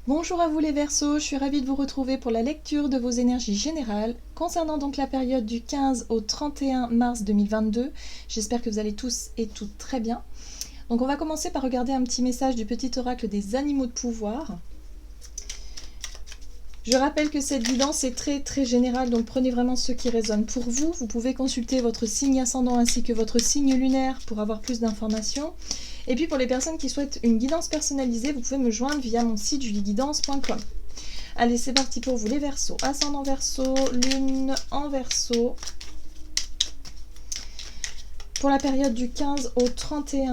Bonjour à vous les Verseaux, je suis ravie de vous retrouver pour la lecture de vos énergies générales concernant donc la période du 15 au 31 mars 2022. J'espère que vous allez tous et toutes très bien. Donc on va commencer par regarder un petit message du petit oracle des animaux de pouvoir. Je rappelle que cette guidance est très générale, donc prenez vraiment ce qui résonne pour vous. Vous pouvez consulter votre signe ascendant ainsi que votre signe lunaire pour avoir plus d'informations. Et puis pour les personnes qui souhaitent une guidance personnalisée, vous pouvez me joindre via mon site julieguidance.com. Allez, c'est parti pour vous les Verseaux. Ascendant Verseau, lune en Verseau. Pour la période du 15 au 31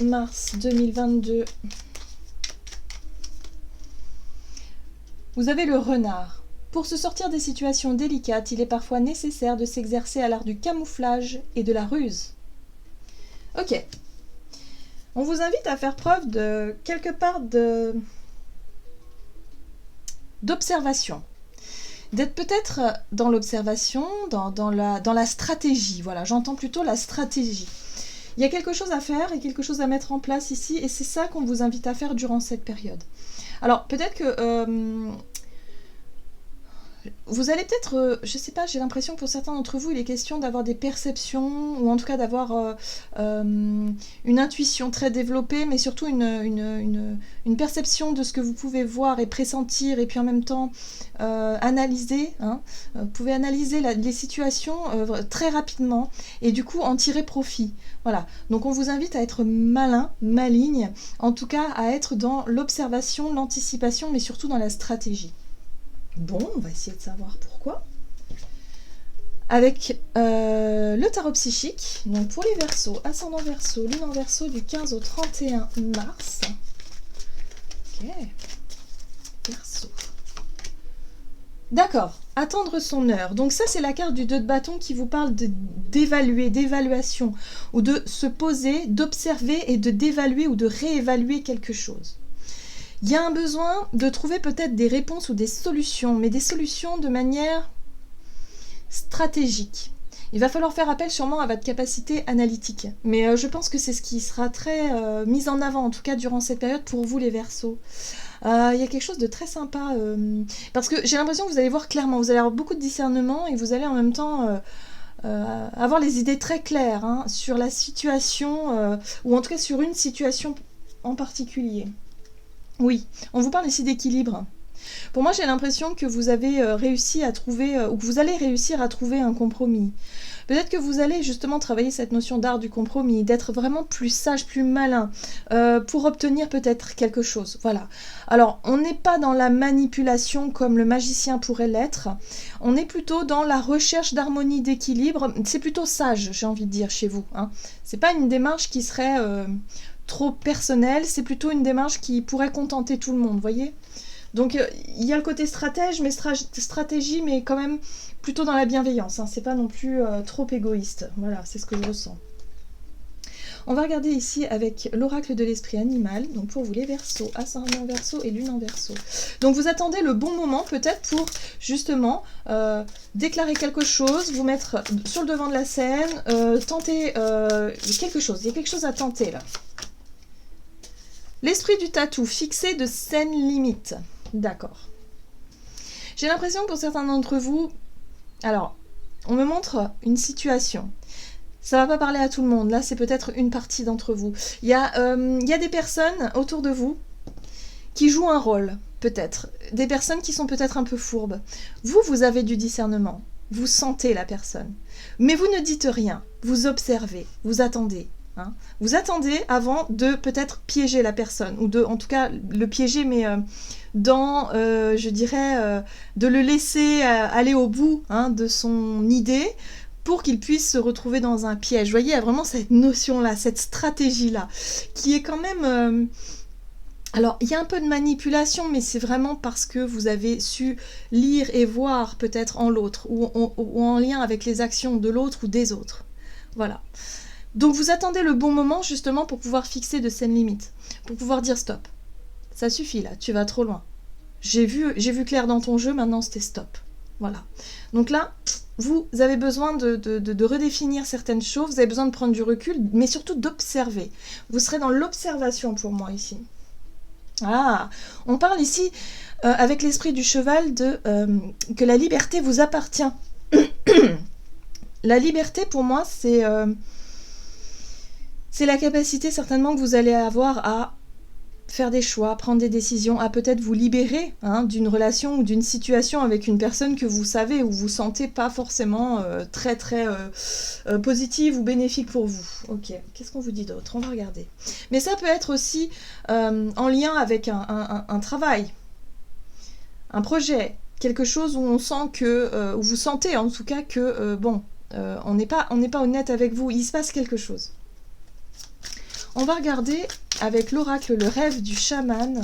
mars 2022. Vous avez le renard. Pour se sortir des situations délicates, il est parfois nécessaire de s'exercer à l'art du camouflage et de la ruse. Ok. On vous invite à faire preuve de quelque part d'observation. D'être peut-être dans l'observation, dans la stratégie. Voilà, j'entends plutôt la stratégie. Il y a quelque chose à faire et quelque chose à mettre en place ici, et c'est ça qu'on vous invite à faire durant cette période. Alors, peut-être que vous allez peut-être, je sais pas, j'ai l'impression que pour certains d'entre vous, il est question d'avoir des perceptions, ou en tout cas d'avoir une intuition très développée, mais surtout une perception de ce que vous pouvez voir et pressentir, et puis en même temps analyser. Vous pouvez analyser les situations très rapidement, et du coup en tirer profit. Voilà, donc on vous invite à être malin, maligne, en tout cas à être dans l'observation, l'anticipation, mais surtout dans la stratégie. Bon, on va essayer de savoir pourquoi. Avec le tarot psychique, donc pour les Verseaux, ascendant Verseau, lune en Verseau du 15 au 31 mars. Ok, Verseau. D'accord, attendre son heure. Donc ça, c'est la carte du 2 de bâton qui vous parle d'évaluer, d'évaluation, ou de se poser, d'observer et de d'évaluer ou de réévaluer quelque chose. Il y a un besoin de trouver peut-être des réponses ou des solutions, mais des solutions de manière stratégique. Il va falloir faire appel sûrement à votre capacité analytique, mais je pense que c'est ce qui sera très mis en avant, en tout cas durant cette période pour vous les Verseaux. Il y a quelque chose de très sympa, parce que j'ai l'impression que vous allez voir clairement, vous allez avoir beaucoup de discernement et vous allez en même temps avoir les idées très claires sur la situation, ou en tout cas sur une situation en particulier. Oui, on vous parle ici d'équilibre. Pour moi, j'ai l'impression que vous avez réussi à trouver, ou que vous allez réussir à trouver un compromis. Peut-être que vous allez justement travailler cette notion d'art du compromis, d'être vraiment plus sage, plus malin, pour obtenir peut-être quelque chose. Voilà. Alors, on n'est pas dans la manipulation comme le magicien pourrait l'être. On est plutôt dans la recherche d'harmonie, d'équilibre. C'est plutôt sage, j'ai envie de dire, chez vous. C'est pas une démarche qui serait trop personnelle, c'est plutôt une démarche qui pourrait contenter tout le monde, voyez. Donc il y a le côté stratégie, mais quand même plutôt dans la bienveillance. C'est pas non plus trop égoïste. Voilà, c'est ce que je ressens. On va regarder ici avec l'oracle de l'esprit animal, donc pour vous les Verseaux, ascendant en Verseau et lune en Verseau. Donc vous attendez le bon moment peut-être pour justement déclarer quelque chose, vous mettre sur le devant de la scène, tenter quelque chose. Il y a quelque chose à tenter là. L'esprit du tatou, fixé de saines limites. D'accord. J'ai l'impression que pour certains d'entre vous, alors, on me montre une situation. Ça va pas parler à tout le monde. Là, c'est peut-être une partie d'entre vous. Il y a des personnes autour de vous qui jouent un rôle, peut-être. Des personnes qui sont peut-être un peu fourbes. Vous avez du discernement. Vous sentez la personne. Mais vous ne dites rien. Vous observez. Vous attendez. Vous attendez avant de peut-être piéger la personne, ou de, en tout cas, le piéger, mais dans, je dirais, de le laisser aller au bout de son idée pour qu'il puisse se retrouver dans un piège. Vous voyez, il y a vraiment cette notion-là, cette stratégie-là, qui est quand même... Alors, il y a un peu de manipulation, mais c'est vraiment parce que vous avez su lire et voir peut-être en l'autre, ou en lien avec les actions de l'autre ou des autres. Voilà. Donc vous attendez le bon moment justement pour pouvoir fixer de saines limites, pour pouvoir dire stop. Ça suffit là, tu vas trop loin. J'ai vu clair dans ton jeu, maintenant c'était stop. Voilà. Donc là, vous avez besoin de redéfinir certaines choses, vous avez besoin de prendre du recul, mais surtout d'observer. Vous serez dans l'observation pour moi ici. Ah, on parle ici, avec l'esprit du cheval, que la liberté vous appartient. La liberté, pour moi, c'est la capacité certainement que vous allez avoir à faire des choix, prendre des décisions, à peut-être vous libérer d'une relation ou d'une situation avec une personne que vous savez ou vous sentez pas forcément très très positive ou bénéfique pour vous. Ok, qu'est-ce qu'on vous dit d'autre? On va regarder. Mais ça peut être aussi en lien avec un travail, un projet, quelque chose où on sent que, où vous sentez en tout cas que, on n'est pas honnête avec vous, il se passe quelque chose. On va regarder avec l'oracle le rêve du chaman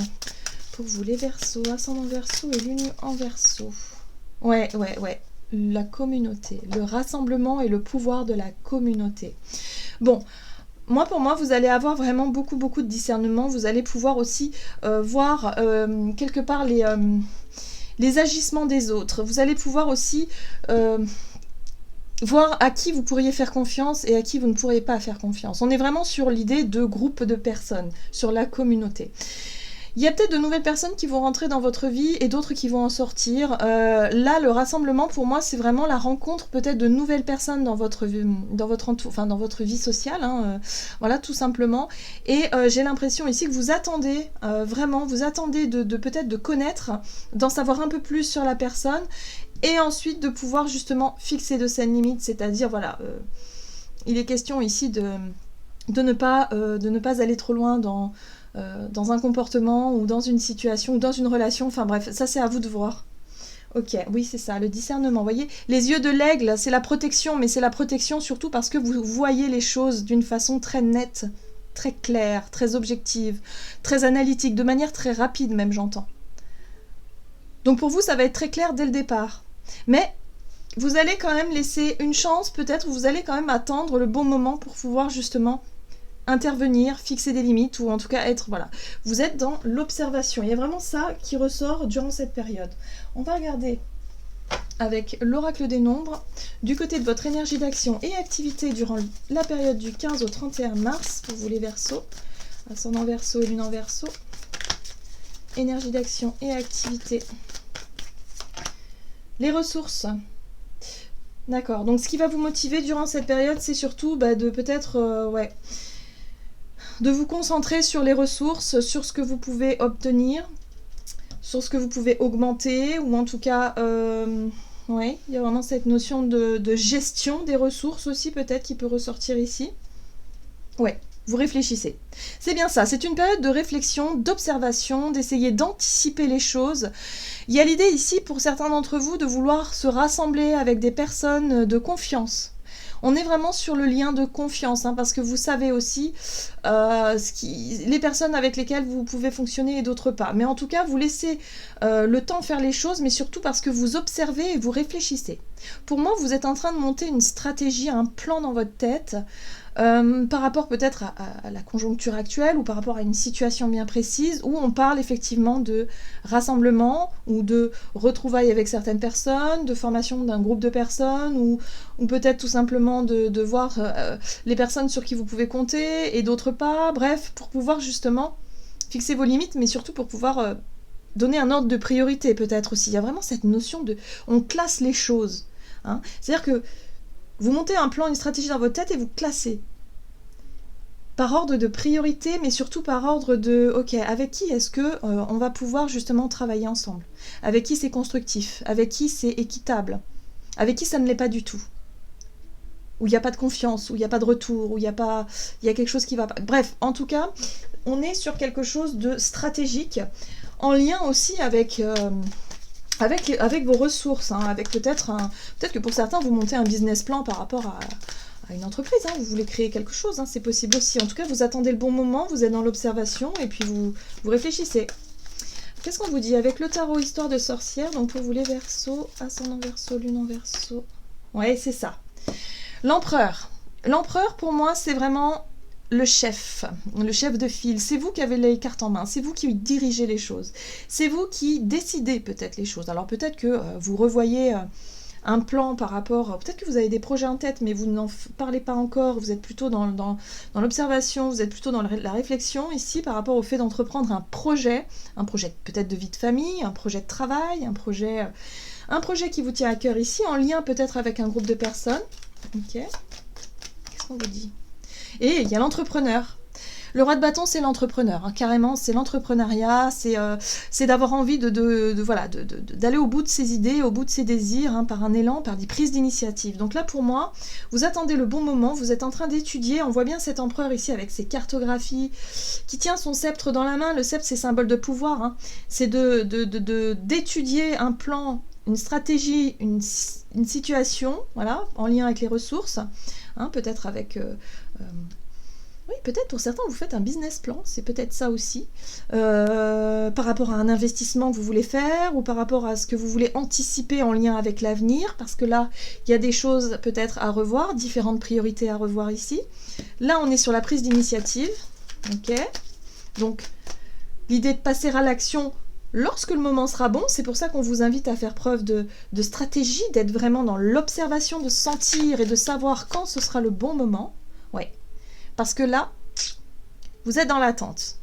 pour vous les Verseaux, ascendant Verseau et lune en Verseau. Ouais. La communauté, le rassemblement et le pouvoir de la communauté. Bon, pour moi, vous allez avoir vraiment beaucoup de discernement. Vous allez pouvoir aussi voir quelque part les agissements des autres. Vous allez pouvoir aussi voir à qui vous pourriez faire confiance et à qui vous ne pourriez pas faire confiance. On est vraiment sur l'idée de groupe de personnes, sur la communauté. Il y a peut-être de nouvelles personnes qui vont rentrer dans votre vie et d'autres qui vont en sortir. Là, le rassemblement, pour moi, c'est vraiment la rencontre peut-être de nouvelles personnes dans votre vie sociale. Voilà, tout simplement. Et j'ai l'impression ici que vous attendez, de peut-être de connaître, d'en savoir un peu plus sur la personne. Et ensuite de pouvoir justement fixer de saines limites, c'est-à-dire, voilà, il est question ici de ne pas aller trop loin dans un comportement ou dans une situation ou dans une relation, enfin bref, ça c'est à vous de voir. Ok, oui c'est ça, le discernement, vous voyez, les yeux de l'aigle, c'est la protection, mais c'est la protection surtout parce que vous voyez les choses d'une façon très nette, très claire, très objective, très analytique, de manière très rapide même, j'entends. Donc pour vous, ça va être très clair dès le départ. Mais vous allez quand même laisser une chance, peut-être, vous allez quand même attendre le bon moment pour pouvoir justement intervenir, fixer des limites, ou en tout cas être, voilà. Vous êtes dans l'observation. Il y a vraiment ça qui ressort durant cette période. On va regarder avec l'oracle des nombres, du côté de votre énergie d'action et activité durant la période du 15 au 31 mars, pour vous les Verseaux, ascendant Verseau et lune en Verseau, énergie d'action et activité. Les ressources. D'accord, donc ce qui va vous motiver durant cette période, c'est surtout de peut-être, de vous concentrer sur les ressources, sur ce que vous pouvez obtenir, sur ce que vous pouvez augmenter, ou en tout cas, il y a vraiment cette notion de gestion des ressources aussi, peut-être, qui peut ressortir ici. Ouais. Vous réfléchissez. C'est bien ça, c'est une période de réflexion, d'observation, d'essayer d'anticiper les choses. Il y a l'idée ici, pour certains d'entre vous, de vouloir se rassembler avec des personnes de confiance. On est vraiment sur le lien de confiance, parce que vous savez aussi les personnes avec lesquelles vous pouvez fonctionner et d'autres pas. Mais en tout cas, vous laissez le temps faire les choses, mais surtout parce que vous observez et vous réfléchissez. Pour moi, vous êtes en train de monter une stratégie, un plan dans votre tête, par rapport peut-être à la conjoncture actuelle ou par rapport à une situation bien précise où on parle effectivement de rassemblement ou de retrouvailles avec certaines personnes, de formation d'un groupe de personnes ou peut-être tout simplement de voir les personnes sur qui vous pouvez compter et d'autres pas, bref, pour pouvoir justement fixer vos limites, mais surtout pour pouvoir donner un ordre de priorité peut-être aussi. Il y a vraiment cette notion de... on classe les choses. C'est-à-dire que vous montez un plan, une stratégie dans votre tête et vous classez. Par ordre de priorité, mais surtout par ordre de... Ok, avec qui est-ce que on va pouvoir justement travailler ensemble? Avec qui c'est constructif? Avec qui c'est équitable? Avec qui ça ne l'est pas du tout? Où il n'y a pas de confiance, où il n'y a pas de retour, où il y a quelque chose qui va pas... Bref, en tout cas, on est sur quelque chose de stratégique, en lien aussi avec vos ressources, avec peut-être que pour certains, vous montez un business plan par rapport à une entreprise, vous voulez créer quelque chose, c'est possible aussi. En tout cas, vous attendez le bon moment, vous êtes dans l'observation et puis vous réfléchissez. Qu'est-ce qu'on vous dit avec le tarot Histoire de sorcière? Donc pour vous les Verseaux, ascendant Verseau, lune en Verseau. Ouais, c'est ça. L'empereur. L'empereur, pour moi, c'est vraiment le chef de file. C'est vous qui avez les cartes en main, c'est vous qui dirigez les choses. C'est vous qui décidez peut-être les choses. Alors peut-être que vous revoyez un plan par rapport... Peut-être que vous avez des projets en tête, mais vous n'en parlez pas encore, vous êtes plutôt dans l'observation, vous êtes plutôt dans la réflexion ici par rapport au fait d'entreprendre un projet peut-être de vie de famille, un projet de travail, un projet qui vous tient à cœur ici, en lien peut-être avec un groupe de personnes. Ok. Qu'est-ce qu'on vous dit? Et il y a l'entrepreneur. Le roi de bâton, c'est l'entrepreneur, hein, carrément, c'est l'entrepreneuriat, c'est d'avoir envie d'aller au bout de ses idées, au bout de ses désirs, hein, par un élan, par des prises d'initiative. Donc là, pour moi, vous attendez le bon moment, vous êtes en train d'étudier, on voit bien cet empereur ici avec ses cartographies, qui tient son sceptre dans la main. Le sceptre, c'est symbole de pouvoir, hein. C'est d'étudier un plan, une stratégie, une situation, voilà, en lien avec les ressources, hein, peut-être avec... oui, peut-être pour certains, vous faites un business plan, c'est peut-être ça aussi, par rapport à un investissement que vous voulez faire, ou par rapport à ce que vous voulez anticiper en lien avec l'avenir, parce que là, il y a des choses peut-être à revoir, différentes priorités à revoir ici. Là, on est sur la prise d'initiative, ok. Donc, l'idée de passer à l'action lorsque le moment sera bon, c'est pour ça qu'on vous invite à faire preuve de stratégie, d'être vraiment dans l'observation, de sentir et de savoir quand ce sera le bon moment, ouais. Parce que là, vous êtes dans l'attente.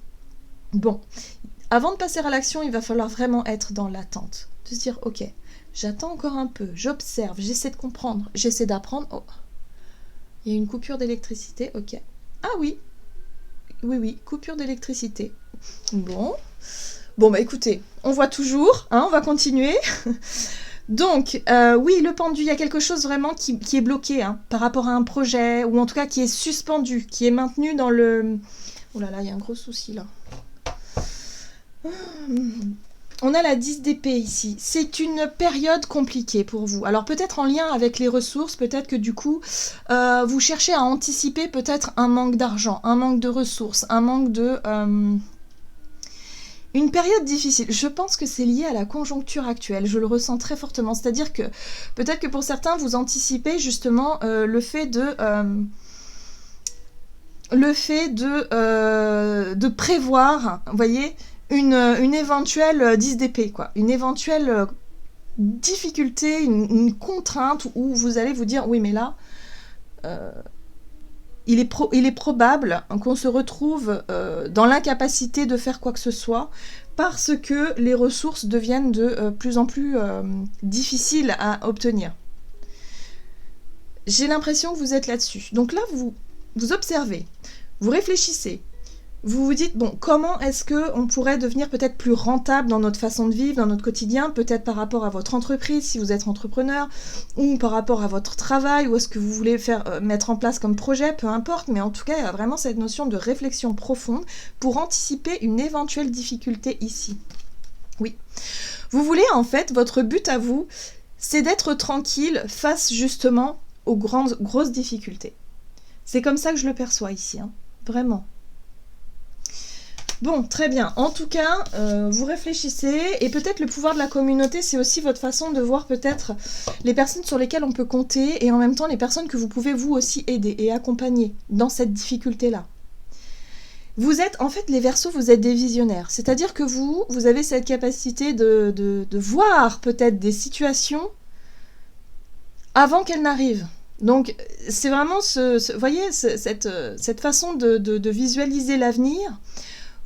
Bon, avant de passer à l'action, il va falloir vraiment être dans l'attente. De se dire, ok, j'attends encore un peu, j'observe, j'essaie de comprendre, j'essaie d'apprendre. Oh, il y a une coupure d'électricité, ok. Ah oui, coupure d'électricité. Bon, bah écoutez, on voit toujours, hein, on va continuer. Donc, oui, le pendu, il y a quelque chose vraiment qui est bloqué, hein, par rapport à un projet, ou en tout cas qui est suspendu, qui est maintenu dans le... Oh là là, il y a un gros souci là. On a la 10 d'épée ici. C'est une période compliquée pour vous. Alors peut-être en lien avec les ressources, peut-être que du coup, vous cherchez à anticiper peut-être un manque d'argent, un manque de ressources, un manque de... Une période difficile, je pense que c'est lié à la conjoncture actuelle, je le ressens très fortement, c'est-à-dire que peut-être que pour certains vous anticipez justement le fait de prévoir, vous voyez, une éventuelle 10 d'épée, quoi, une éventuelle difficulté, une contrainte où vous allez vous dire oui mais là... il est probable qu'on se retrouve dans l'incapacité de faire quoi que ce soit parce que les ressources deviennent de plus en plus difficiles à obtenir. J'ai l'impression que vous êtes là-dessus. Donc là, vous observez, vous réfléchissez, vous vous dites, bon, comment est-ce qu'on pourrait devenir peut-être plus rentable dans notre façon de vivre, dans notre quotidien, peut-être par rapport à votre entreprise, si vous êtes entrepreneur, ou par rapport à votre travail, ou est-ce que vous voulez mettre en place comme projet, peu importe, mais en tout cas, il y a vraiment cette notion de réflexion profonde pour anticiper une éventuelle difficulté ici. Oui. Vous voulez, en fait, votre but à vous, c'est d'être tranquille face justement aux grosses difficultés. C'est comme ça que je le perçois ici, hein. Vraiment. Bon, très bien. En tout cas, vous réfléchissez et peut-être le pouvoir de la communauté, c'est aussi votre façon de voir peut-être les personnes sur lesquelles on peut compter et en même temps les personnes que vous pouvez vous aussi aider et accompagner dans cette difficulté-là. Vous êtes, en fait, les Verseaux, vous êtes des visionnaires. C'est-à-dire que vous avez cette capacité de voir peut-être des situations avant qu'elles n'arrivent. Donc, c'est vraiment, vous voyez, cette façon de visualiser l'avenir.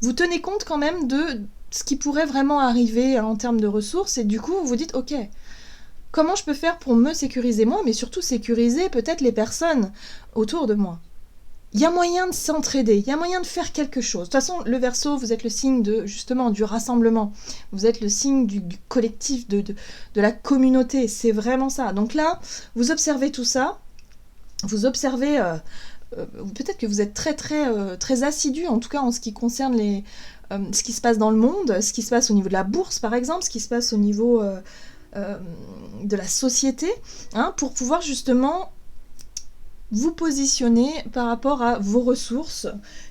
Vous tenez compte quand même de ce qui pourrait vraiment arriver en termes de ressources et du coup, vous vous dites, ok, comment je peux faire pour me sécuriser moi, mais surtout sécuriser peut-être les personnes autour de moi. Il y a moyen de s'entraider, il y a moyen de faire quelque chose. De toute façon, le Verseau, vous êtes le signe justement du rassemblement. Vous êtes le signe du collectif, de la communauté. C'est vraiment ça. Donc là, vous observez tout ça. Vous observez... peut-être que vous êtes très assidu, en tout cas en ce qui concerne ce qui se passe dans le monde, ce qui se passe au niveau de la bourse par exemple, ce qui se passe au niveau de la société, hein, pour pouvoir justement vous positionner par rapport à vos ressources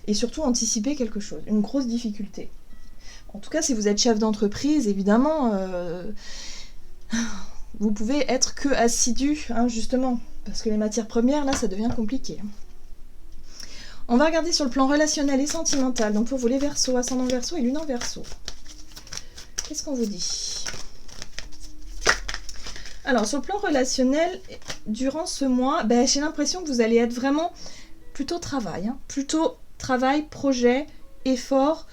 et surtout anticiper quelque chose, une grosse difficulté. En tout cas, si vous êtes chef d'entreprise, évidemment, vous pouvez être que assidu, hein, justement, parce que les matières premières, là, ça devient compliqué. On va regarder sur le plan relationnel et sentimental. Donc pour vous les Verseaux, ascendant Verseau et lune en Verseau. Qu'est-ce qu'on vous dit? Alors, sur le plan relationnel, durant ce mois, ben, j'ai l'impression que vous allez être vraiment plutôt travail. Hein. Plutôt travail, projet, effort.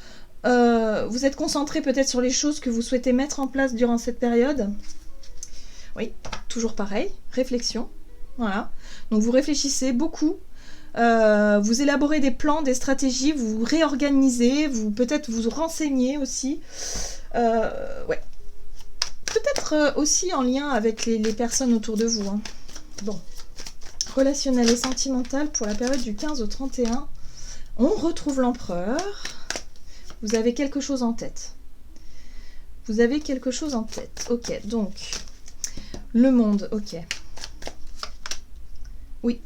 Vous êtes concentré peut-être sur les choses que vous souhaitez mettre en place durant cette période. Oui, toujours pareil, réflexion. Voilà. Donc vous réfléchissez beaucoup. Vous élaborez des plans, des stratégies, vous réorganisez, vous peut-être vous renseignez aussi. Ouais. Peut-être aussi en lien avec les personnes autour de vous. Hein. Bon. Relationnel et sentimental pour la période du 15 au 31. On retrouve l'empereur. Vous avez quelque chose en tête. Vous avez quelque chose en tête. Ok, donc, le monde, ok. Oui.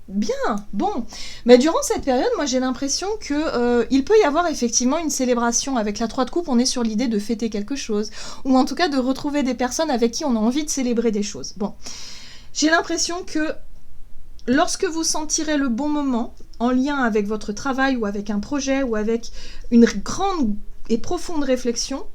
Bien, bon. Mais durant cette période, moi j'ai l'impression que il peut y avoir effectivement une célébration. Avec la 3 de coupe, on est sur l'idée de fêter quelque chose. Ou en tout cas de retrouver des personnes avec qui on a envie de célébrer des choses. Bon. J'ai l'impression que lorsque vous sentirez le bon moment, en lien avec votre travail ou avec un projet ou avec une grande et profonde réflexion,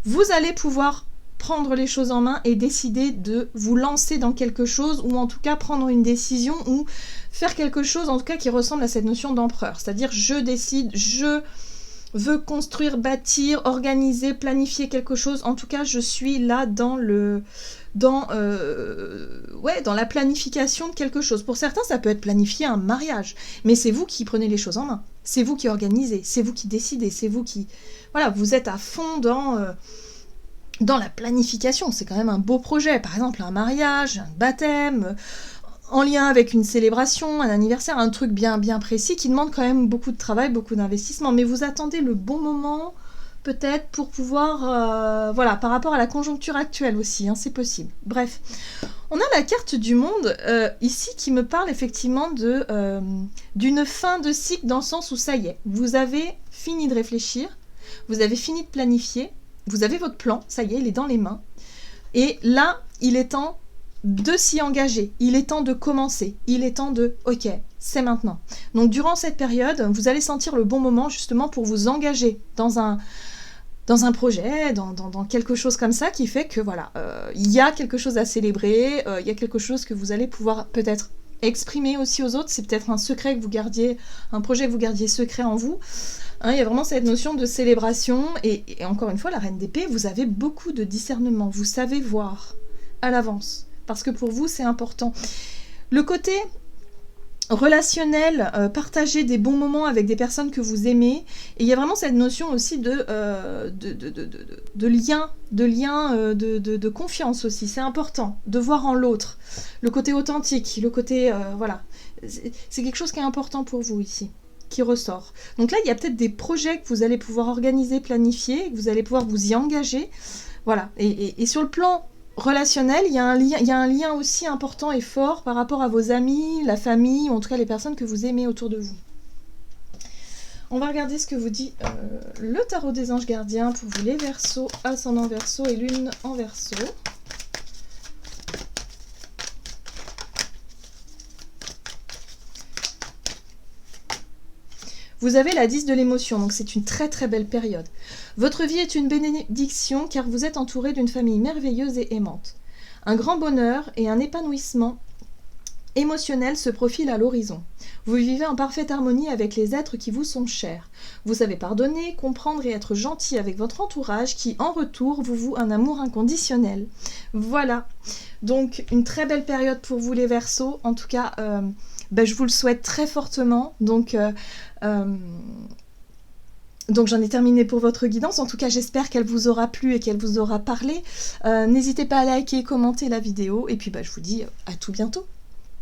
vous allez pouvoir prendre les choses en main et décider de vous lancer dans quelque chose ou en tout cas prendre une décision ou faire quelque chose en tout cas qui ressemble à cette notion d'empereur. C'est-à-dire je décide, je veux construire, bâtir, organiser, planifier quelque chose. En tout cas, je suis là dans la planification de quelque chose. Pour certains, ça peut être planifier un mariage, mais c'est vous qui prenez les choses en main. C'est vous qui organisez, c'est vous qui décidez, c'est vous qui... Voilà, vous êtes à fond dans la planification. C'est quand même un beau projet. Par exemple, un mariage, un baptême, en lien avec une célébration, un anniversaire, un truc bien, bien précis qui demande quand même beaucoup de travail, beaucoup d'investissement. Mais vous attendez le bon moment, peut-être, pour pouvoir... voilà, par rapport à la conjoncture actuelle aussi, hein, c'est possible. Bref, on a la carte du monde ici qui me parle effectivement d'une fin de cycle dans le sens où ça y est, vous avez fini de réfléchir, vous avez fini de planifier, vous avez votre plan, ça y est, il est dans les mains. Et là, il est temps de s'y engager, il est temps de commencer, il est temps de « ok, c'est maintenant ». Donc durant cette période, vous allez sentir le bon moment justement pour vous engager dans un projet, dans quelque chose comme ça qui fait que voilà, il y a quelque chose à célébrer, il y a quelque chose que vous allez pouvoir peut-être exprimer aussi aux autres, c'est peut-être un secret que vous gardiez, un projet que vous gardiez secret en vous. Hein, il y a vraiment cette notion de célébration et encore une fois, la reine d'épée, vous avez beaucoup de discernement, vous savez voir à l'avance, parce que pour vous, c'est important. Le côté relationnel, partager des bons moments avec des personnes que vous aimez, et il y a vraiment cette notion aussi de lien, de confiance aussi, c'est important, de voir en l'autre, le côté authentique, le côté, voilà, c'est quelque chose qui est important pour vous ici, qui ressort. Donc là, il y a peut-être des projets que vous allez pouvoir organiser, planifier, que vous allez pouvoir vous y engager, voilà, et sur le plan relationnel, il y a un lien aussi important et fort par rapport à vos amis, la famille, ou en tout cas les personnes que vous aimez autour de vous. On va regarder ce que vous dit le tarot des anges gardiens pour vous les Verseaux, ascendant Verseau et lune en Verseau. Vous avez la 10 de l'émotion, donc c'est une très très belle période. Votre vie est une bénédiction car vous êtes entouré d'une famille merveilleuse et aimante. Un grand bonheur et un épanouissement émotionnel se profilent à l'horizon. Vous vivez en parfaite harmonie avec les êtres qui vous sont chers. Vous savez pardonner, comprendre et être gentil avec votre entourage qui, en retour, vous voue un amour inconditionnel. Voilà. Donc, une très belle période pour vous les Verseaux. En tout cas, je vous le souhaite très fortement. Donc j'en ai terminé pour votre guidance. En tout cas, j'espère qu'elle vous aura plu et qu'elle vous aura parlé. N'hésitez pas à liker et commenter la vidéo. Et puis, je vous dis à tout bientôt.